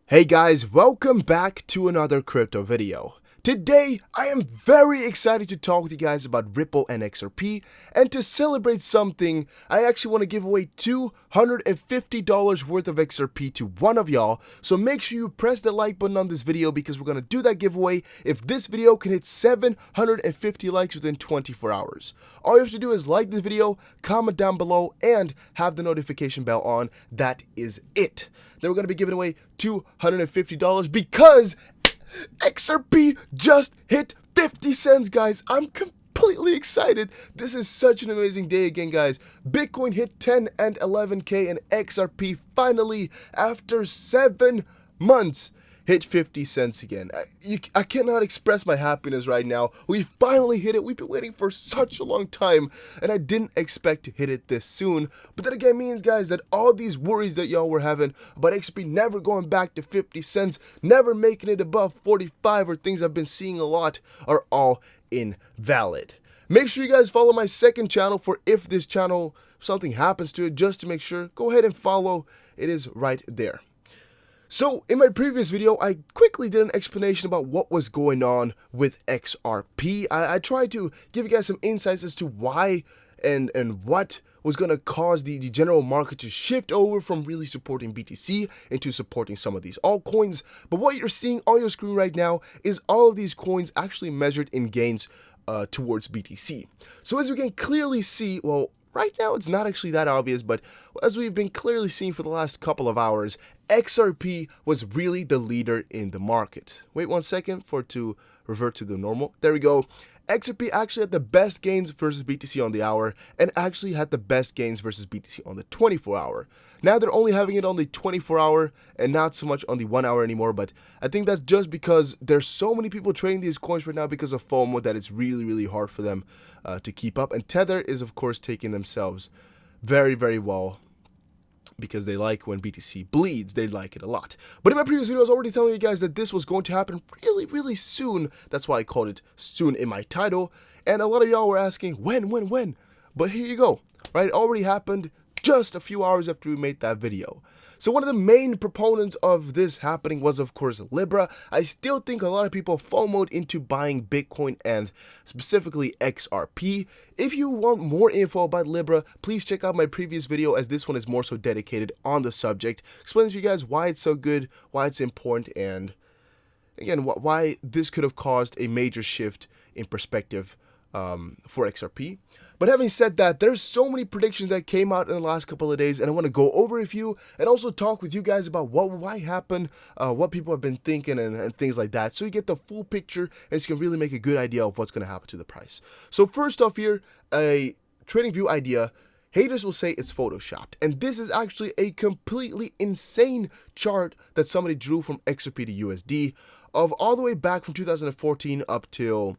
Hey guys, welcome back to another crypto video. Today, I am very excited to talk with you guys about Ripple and XRP, and to celebrate something, I actually want to give away $250 worth of XRP to one of y'all, so make sure you press the like button on this video because we're going to do that giveaway if this video can hit 750 likes within 24 hours. All you have to do is like this video, comment down below, and have the notification bell on. That is it. Then we're going to be giving away $250 because XRP just hit 50 cents, guys. I'm completely excited. This is such an amazing day again, guys. Bitcoin hit 10 and 11K, and XRP finally, after 7 months, hit 50 cents again. I cannot express my happiness right now. We finally hit it. We've been waiting for such a long time, and I didn't expect to hit it this soon. But that again means, guys, that all these worries that y'all were having about XRP never going back to 50 cents, never making it above 45, or things I've been seeing a lot, are all invalid. Make sure you guys follow my second channel for if this channel, something happens to it, just to make sure. Go ahead and follow. It is right there. So, in my previous video, I quickly did an explanation about what was going on with XRP. I tried to give you guys some insights as to why and what was going to cause the general market to shift over from really supporting BTC into supporting some of these altcoins. But what you're seeing on your screen right now is all of these coins actually measured in gains towards BTC. So as you can clearly see, well, right now, it's not actually that obvious, but as we've been clearly seeing for the last couple of hours, XRP was really the leader in the market. Wait 1 second for it to revert to the normal. There we go. XRP actually had the best gains versus BTC on the hour, and actually had the best gains versus BTC on the 24-hour. Now they're only having it on the 24-hour and not so much on the 1 hour anymore, but I think that's just because there's so many people trading these coins right now because of FOMO that it's really hard for them to keep up. And Tether is, of course, taking themselves very well, because they like when BTC bleeds. They like it a lot. But in my previous video, I was already telling you guys that this was going to happen really soon. That's why I called it soon in my title. And a lot of y'all were asking, when? But here you go, right? It already happened just a few hours after we made that video. So one of the main proponents of this happening was, of course, Libra. I still think a lot of people FOMO'd into buying Bitcoin and specifically XRP. If you want more info about Libra, please check out my previous video, as this one is more so dedicated on the subject. Explains to you guys why it's so good, why it's important, and again, why this could have caused a major shift in perspective for XRP. But having said that, there's so many predictions that came out in the last couple of days, and I want to go over a few and also talk with you guys about why happened, what people have been thinking, and things like that, so you get the full picture and you can really make a good idea of what's going to happen to the price. So first off here, a trading view idea. Haters will say it's photoshopped, and this is actually a completely insane chart that somebody drew from XRP to USD of all the way back from 2014 up till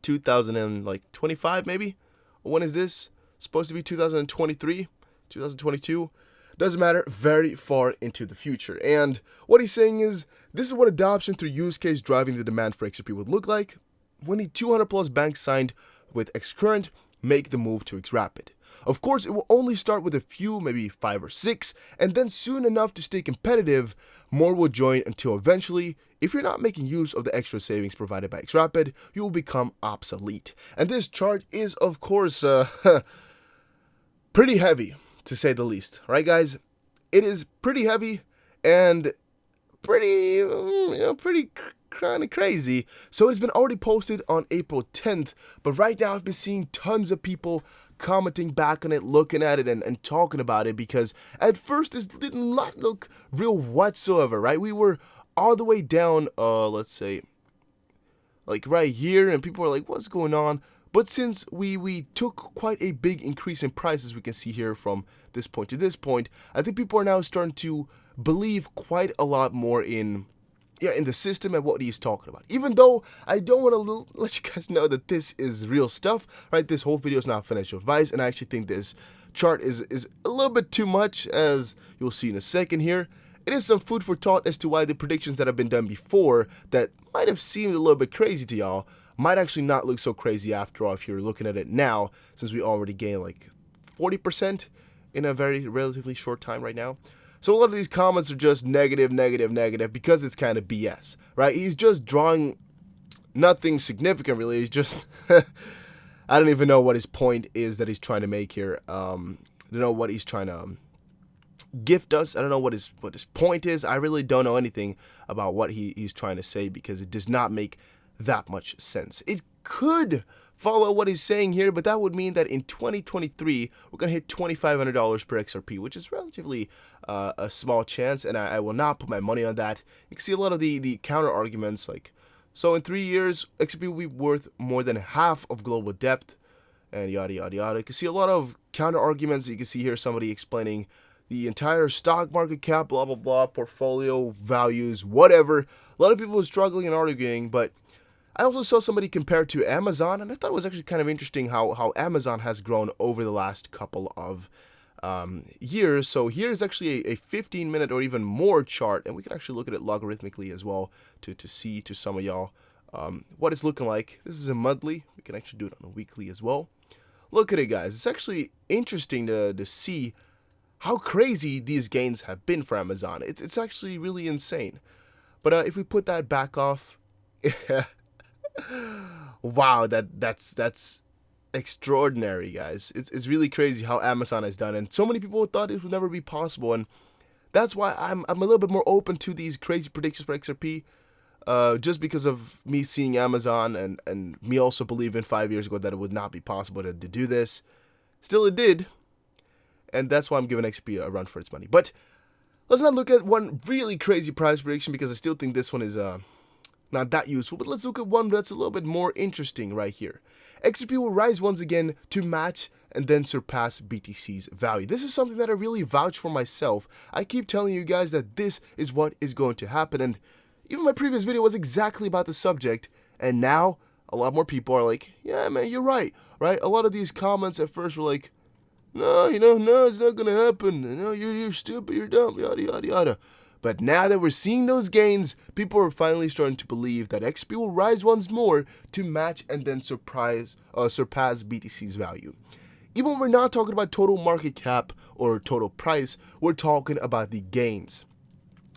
2025 maybe. When is this? Supposed to be 2023, 2022. Doesn't matter, very far into the future. And what he's saying is, this is what adoption through use case driving the demand for XRP would look like when the 200 plus banks signed with XCurrent make the move to XRapid. Of course, it will only start with a few, maybe 5 or 6, and then soon enough to stay competitive, more will join until eventually, if you're not making use of the extra savings provided by XRapid, you will become obsolete. And this chart is, of course, pretty heavy, to say the least. Right, guys? It is pretty heavy and pretty kind of crazy. So it's been already posted on April 10th, but right now I've been seeing tons of people commenting back on it, looking at it, and talking about it, because at first this did not look real whatsoever, right? We were all the way down, let's say, like right here, and people were like, what's going on? But since we took quite a big increase in price, as we can see here from this point to this point, I think people are now starting to believe quite a lot more in the system and what he's talking about. Even though I don't want to let you guys know that this is real stuff, right? This whole video is not financial advice, and I actually think this chart is a little bit too much, as you'll see in a second here. It is some food for thought as to why the predictions that have been done before that might have seemed a little bit crazy to y'all might actually not look so crazy after all if you're looking at it now, since we already gained like 40% in a very relatively short time right now. So a lot of these comments are just negative, negative, negative, because it's kind of BS, right? He's just drawing nothing significant, really. He's just, I don't even know what his point is that he's trying to make here. I don't know what he's trying to gift us. I don't know what his point is. I really don't know anything about what he's trying to say, because it does not make that much sense. It could follow what he's saying here, but that would mean that in 2023 we're gonna hit $2,500 per XRP, which is relatively a small chance, and I will not put my money on that. You can see a lot of the counter arguments, like, so in 3 years XRP will be worth more than half of global depth, and yada yada yada. You can see a lot of counter arguments. You can see here somebody explaining the entire stock market cap, blah blah blah, portfolio values, whatever. A lot of people are struggling and arguing, but I also saw somebody compare it to Amazon, and I thought it was actually kind of interesting how Amazon has grown over the last couple of years. So here's actually a 15-minute or even more chart, and we can actually look at it logarithmically as well to see to some of y'all what it's looking like. This is a monthly. We can actually do it on a weekly as well. Look at it, guys. It's actually interesting to see how crazy these gains have been for Amazon. It's actually really insane. But if we put that back off, wow, that's extraordinary, guys. It's really crazy how Amazon has done, and so many people thought it would never be possible, and that's why I'm a little bit more open to these crazy predictions for XRP, just because of me seeing Amazon and me also believing 5 years ago that it would not be possible to do this. Still, it did, and that's why I'm giving XRP a run for its money. But let's not look at one really crazy price prediction, because I still think this one is not that useful, but let's look at one that's a little bit more interesting right here. XRP will rise once again to match and then surpass BTC's value. This is something that I really vouch for myself. I keep telling you guys that this is what is going to happen, and even my previous video was exactly about the subject, and now a lot more people are like, yeah man, you're right, right? A lot of these comments at first were like, no, no, it's not gonna happen, no, you're stupid, you're dumb, yada yada yada. But now that we're seeing those gains, people are finally starting to believe that XRP will rise once more to match and then surpass BTC's value. Even when we're not talking about total market cap or total price, we're talking about the gains.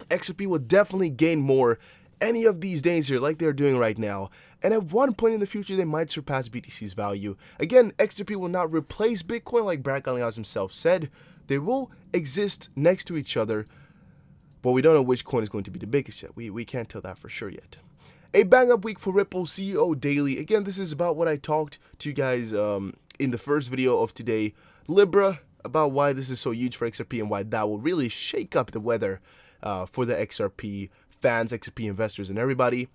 XRP will definitely gain more any of these days here like they're doing right now, and at one point in the future they might surpass BTC's value. Again, XRP will not replace Bitcoin like Brad Garlinghouse himself said. They will exist next to each other, but we don't know which coin is going to be the biggest yet. We can't tell that for sure yet. A bang-up week for Ripple, CEO Daily. Again, this is about what I talked to you guys in the first video of today. Libra, about why this is so huge for XRP and why that will really shake up the weather for the XRP fans, XRP investors, and everybody.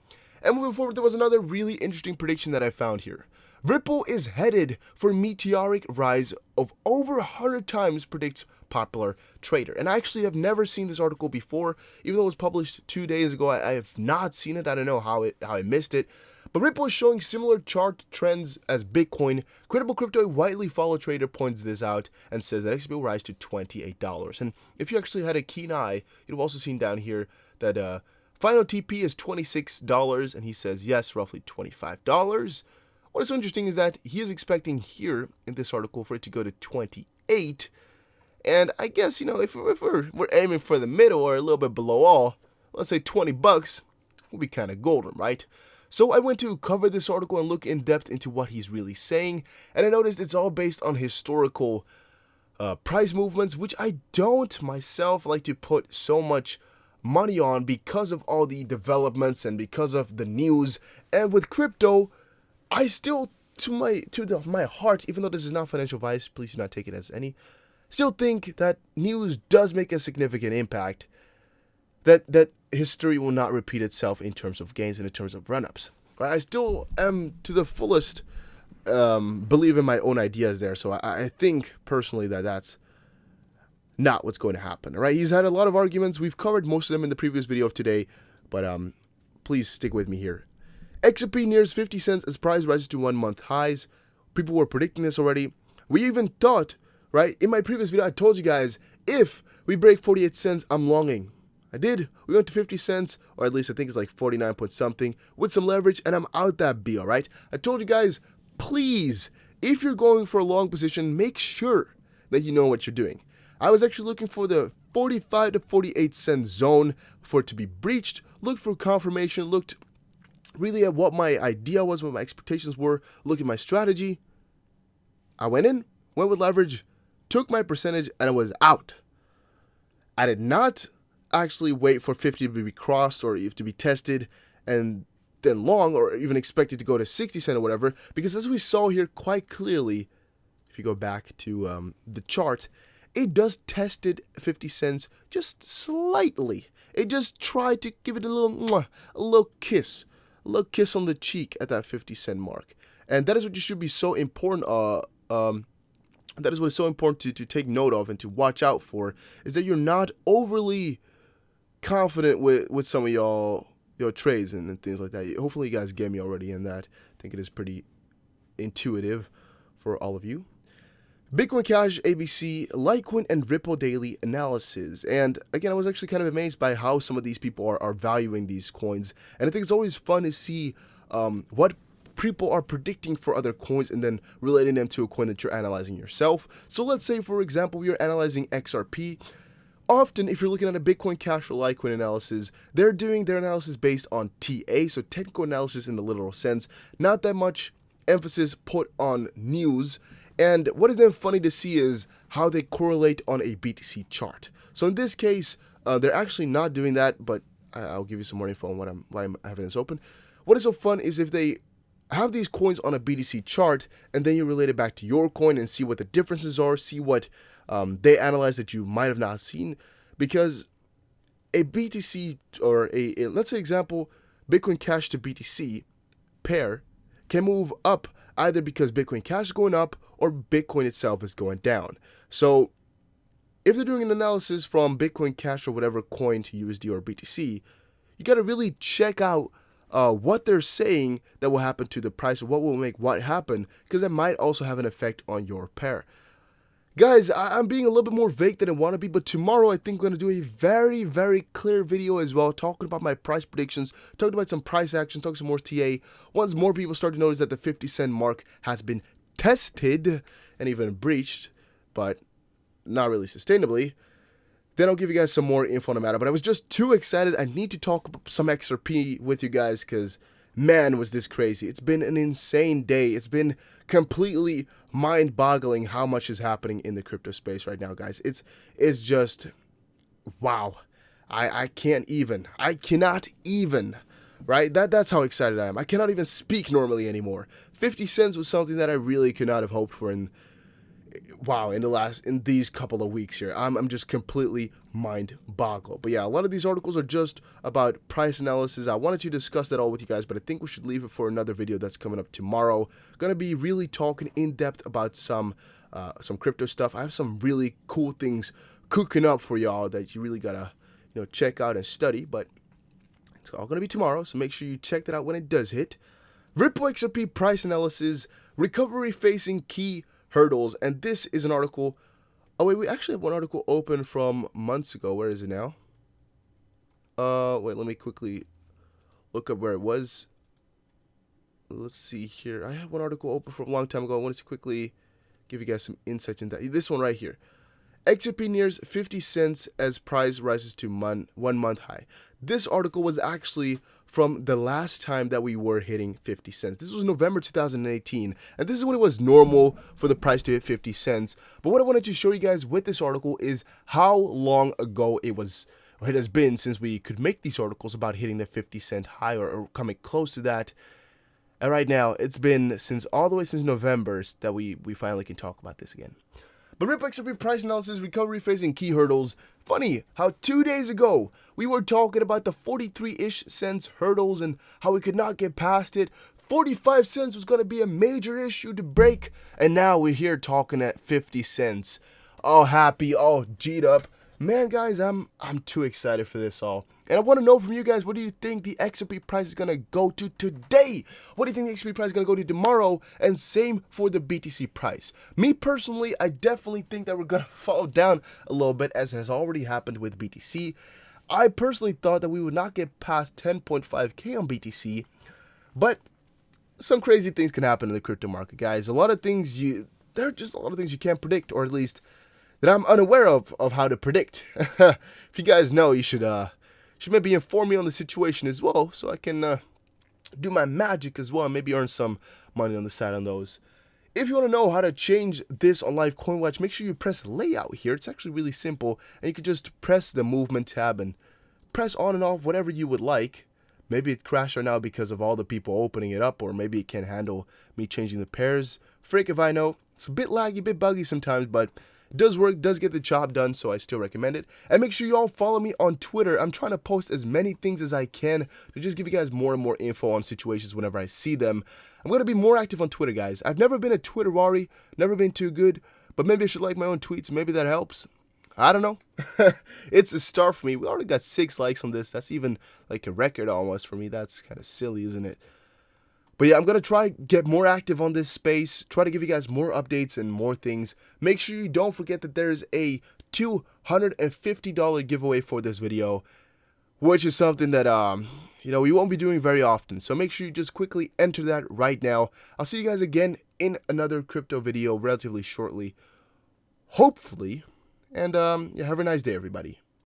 And moving forward, there was another really interesting prediction that I found here. Ripple is headed for meteoric rise of over 100 times, predicts popular trader. And I actually have never seen this article before, even though it was published 2 days ago. I have not seen it. I don't know how I missed it. But Ripple is showing similar chart trends as Bitcoin. Credible Crypto, a widely followed trader, points this out and says that XRP will rise to $28. And if you actually had a keen eye, you'd have also seen down here that final TP is $26, and he says yes, roughly $25. What is so interesting is that he is expecting here in this article for it to go to 28, and I guess, you know, if we're aiming for the middle or a little bit below all, let's say $20 will be kind of golden, right? So I went to cover this article and look in depth into what he's really saying, and I noticed it's all based on historical price movements, which I don't myself like to put so much money on because of all the developments and because of the news. And with crypto, I still, to my heart, even though this is not financial advice, please do not take it as any, still think that news does make a significant impact, that history will not repeat itself in terms of gains and in terms of run-ups. Right? I still am, to the fullest, believe in my own ideas there, so I think, personally, that that's not what's going to happen. Right? He's had a lot of arguments. We've covered most of them in the previous video of today, but please stick with me here. XRP nears 50 cents as price rises to 1 month highs. People were predicting this already. We even thought, right, in my previous video, I told you guys, if we break 48 cents, I'm longing. I did. We went to 50 cents, or at least I think it's like 49 point something, with some leverage, and I'm out that B, alright? I told you guys, please, if you're going for a long position, make sure that you know what you're doing. I was actually looking for the 45 to 48 cent zone for it to be breached. Looked for confirmation, looked really at what my idea was, what my expectations were, look at my strategy. I went in, went with leverage, took my percentage, and I was out. I did not actually wait for 50 to be crossed or to be tested and then long, or even expect it to go to 60 cent or whatever, because as we saw here quite clearly, if you go back to the chart, it does tested 50 cents just slightly. It just tried to give it a little kiss on the cheek at that 50 cent mark. And that is what you should be so important, that is what is so important to take note of and to watch out for, is that you're not overly confident with some of your trades and things like that. Hopefully you guys get me already in that. I think it is pretty intuitive for all of you. Bitcoin Cash, ABC, Litecoin, and Ripple daily analysis. And again, I was actually kind of amazed by how some of these people are valuing these coins. And I think it's always fun to see what people are predicting for other coins and then relating them to a coin that you're analyzing yourself. So let's say, for example, we are analyzing XRP. Often, if you're looking at a Bitcoin Cash or Litecoin analysis, they're doing their analysis based on TA, so technical analysis in the literal sense. Not that much emphasis put on news. And what is then funny to see is how they correlate on a BTC chart. So in this case, they're actually not doing that, but I'll give you some more info on why I'm having this open. What is so fun is if they have these coins on a BTC chart, and then you relate it back to your coin and see what the differences are, see what they analyze that you might have not seen, because a BTC or let's say example, Bitcoin Cash to BTC pair can move up either because Bitcoin Cash is going up or Bitcoin itself is going down. So if they're doing an analysis from Bitcoin Cash or whatever coin to USD or BTC, you got to really check out what they're saying that will happen to the price, or what will make what happen, because that might also have an effect on your pair. Guys, I'm being a little bit more vague than I want to be, but tomorrow I think we're going to do a very, very clear video as well, talking about my price predictions, talking about some price action, talking some more TA. Once more people start to notice that the 50 cent mark has been tested and even breached, but not really sustainably, then I'll give you guys some more info on the matter. But I was just too excited. I need to talk about some XRP with you guys because, man, was this crazy. It's been an insane day. It's been completely mind-boggling how much is happening in the crypto space right now, guys. It's just, wow. I cannot even, right? That's how excited I am. I cannot even speak normally anymore. 50 cents was something that I really could not have hoped for, and wow, in these couple of weeks here, I'm just completely mind-boggled. But yeah, a lot of these articles are just about price analysis. I wanted to discuss that all with you guys, but I think we should leave it for another video that's coming up tomorrow. Gonna be really talking in depth about some crypto stuff. I have some really cool things cooking up for y'all that you really gotta check out and study. But it's all gonna be tomorrow, so make sure you check that out when it does hit. Ripple XRP price analysis, recovery facing key hurdles, and this is an article. Oh wait, we actually have one article open from months ago. Where is it now? Wait, let me quickly look up where it was. Let's see here. I have one article open from a long time ago. I wanted to quickly give you guys some insights into that. This one right here. XRP nears 50 cents as price rises to 1 month high. This article was actually from the last time that we were hitting 50 cents. This was November 2018, and this is when it was normal for the price to hit 50 cents. But what I wanted to show you guys with this article is how long ago it has been since we could make these articles about hitting the 50 cent high or coming close to that. And right now, it's been all the way since November that we finally can talk about this again. But Ripple XRP price analysis, recovery facing key hurdles. Funny how 2 days ago we were talking about the 43-ish cents hurdles and how we could not get past it. 45 cents was going to be a major issue to break, and now we're here talking at 50 cents. All happy, all G'd up. Man, guys, I'm too excited for this all. And I want to know from you guys, what do you think the XRP price is going to go to today? What do you think the XRP price is going to go to tomorrow? And same for the BTC price. Me personally, I definitely think that we're going to fall down a little bit, as has already happened with BTC. I personally thought that we would not get past 10.5K on BTC, but some crazy things can happen in the crypto market, guys. There are just a lot of things you can't predict, or at least that I'm unaware of how to predict. If you guys know, you should maybe inform me on the situation as well, so I can do my magic as well and maybe earn some money on the side on those. If you want to know how to change this on Live Coin Watch, make sure you press layout here. It's actually really simple, and you can just press the movement tab and press on and off whatever you would like. Maybe it crashed right now because of all the people opening it up, or maybe it can't handle me changing the pairs. Frick if I know. It's a bit laggy, a bit buggy sometimes, but it does work, does get the job done, so I still recommend it. And make sure you all follow me on Twitter. I'm trying to post as many things as I can to just give you guys more and more info on situations whenever I see them. I'm going to be more active on Twitter, guys. I've never been a Twitter-wari, never been too good, but maybe I should like my own tweets. Maybe that helps. I don't know. It's a start for me. We already got 6 likes on this. That's even like a record almost for me. That's kind of silly, isn't it? But yeah, I'm going to try get more active on this space, try to give you guys more updates and more things. Make sure you don't forget that there's a $250 giveaway for this video, which is something that, we won't be doing very often. So make sure you just quickly enter that right now. I'll see you guys again in another crypto video relatively shortly, hopefully. And yeah, have a nice day, everybody.